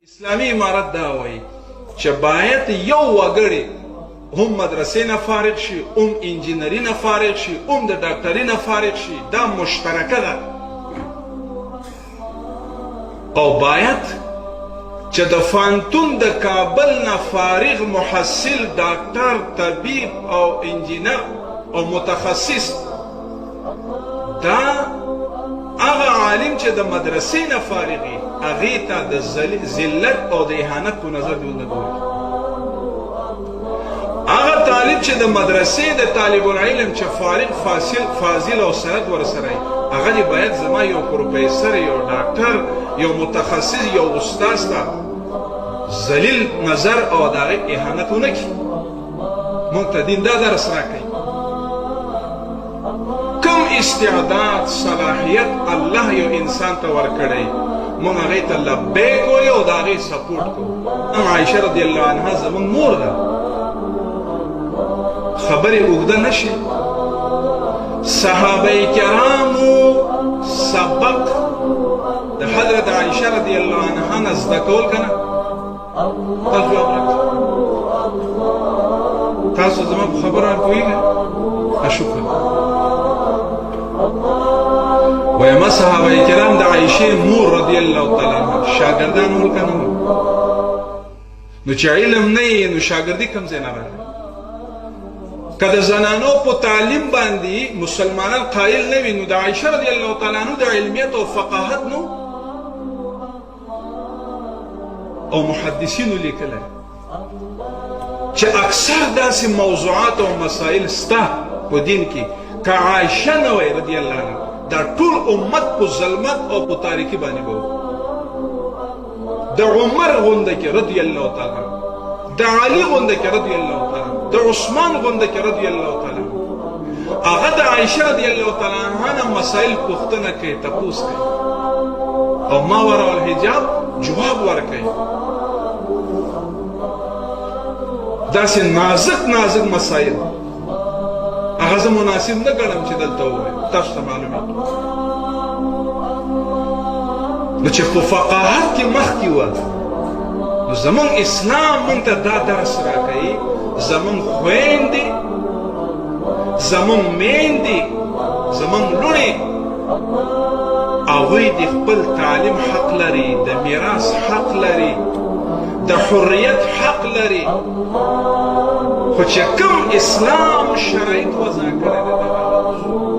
اسلامي امارت دا وایي چې باید یو وګړی هم مدرسې نه فارغ شي، هم انجینري نه فارغ شي، هم د ډاکټري نه فارغ شي. دا مشترکه ده. او باید چې د فانتون د کابل نه فارغ محصل ډاکټر، طبیب او انجینر او متخصص دا هغه عالم چې د مدرسې نه فارغي هغې ته د ذلت او د اهانت په نظر دې ونه ګوري. هغه طالب چې د مدرسې د طالب العلم چې فارغ فاضل او سند ورسره وي هغه دې باید زما یو پروفیسر، یو ډاکټر، یو متخصص، یو استاد ته ذلیل نظر او د هغې اهانت ونه کړي. موږ ته دین دا درس راکوي. کم استعداد صلاحیت الله یو انسان ته ورکړی موږ هغې ته لبیک وایو او د هغې سپورټ کوو. عایشه رضی الله عنها زموږ مور ده. خبرې اوږده نه شي. صحابه کرامو سبق د حضرت عایشه رضی الله عنها نه زده کول که نه؟ تاسو جواب راکړئ. تاسو زما په خبره پوهېږئ؟ شکر. ویمه صحابه کرام د عایشې مور رضی الله تعالی عنها شاګردان ول که نه ول؟ نو چې علم نه یې نو شاګردي کوم ځای نه راغلی؟ که د زنانو په تعلیم باندې مسلمانان قایل نه وي نو د عایشه رضی الله تعالی عنها د علمیت او فقاهت نو او محدثینو لیکلی چې اکثر داسې موضوعات او مسائل سته په دین کې که عایشه نه وی رضی الله عنها دا ټول امت په ظلمت او په تاریکي باندې به د عمر غونده کې رضی الله تعالی عنه، د علي غونده کې رضی الله تعالی عنه، د عثمان غونده کې رضی الله تعالی عنه هغه د عایشه رضی الله تعالی عنها نه مسائل پوښتنه کوي، تپوس کوي او ما وراء الحجاب جواب ورکوي. داسې نازک نازک مسائل هغه زه مناسب نه ګڼم چې دلته ووایم. تاسو ته معلومېږي نو چې په فقاهت کې مخکې وه نو زمونږ اسلام مونږ ته دا درس راکوي زمونږ خویندې، زمونږ میندې، زمونږ لوڼې هغوی د خپل تعلیم حق لري، د میراث حق لري، د حریت حق لري. خو چې کوم اسلام شرایط وضع کړی دی